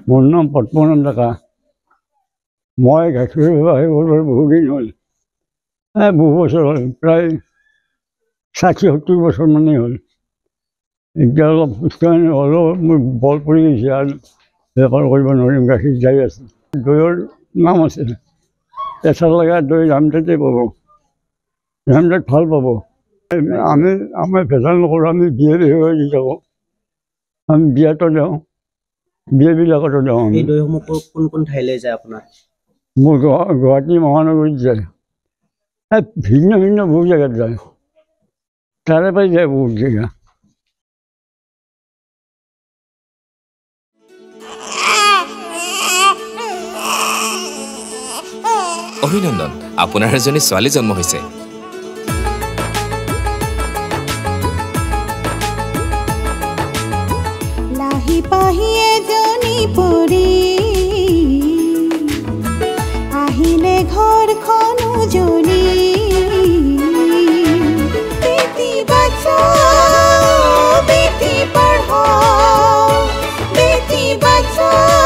মোৰ নাম পদ্মনাথ ডেকা। মই গাখীৰ ব্যৱসায় বহুদিন হ'ল, বহু বছৰ হ'ল, প্ৰায় 60-70 বছৰ মানেই হ'ল। এতিয়া অলপ সুস্থ হ'লেও মোৰ বল পৰি গৈছে আৰু বেপাৰ কৰিব নোৱাৰিম, গাখীৰ যাই আছে। দৈৰ নাম আছে, প্ৰেছাৰ লগা দৈ ৰামদেৱতে পাব, ৰামদেৱ ভাল পাব। আমি ভেজাল নকৰোঁ, আমি বিয়ে হৈ যাব, আমি বিয়াতো দিওঁ, বিয়াবিলাকতো দিওঁ। এই দৈসমূহ কোন কোন ঠাইলৈ যায় আপোনাৰ? মোৰ গুৱাহাটী মহানগৰীত যায়, ভিন্ন ভিন্ন বহু জেগাত যায়, তাৰে পৰাই যায় বহুত জেগা। অভিনন্দন, আপোনাৰ এজনী ছোৱালী জন্ম হৈছে। লাহি পাহি এজনী পৰি আহিলে ঘৰখন উজলি। বেটি বচাও বেটি পঢ়াও, বেটি বচাও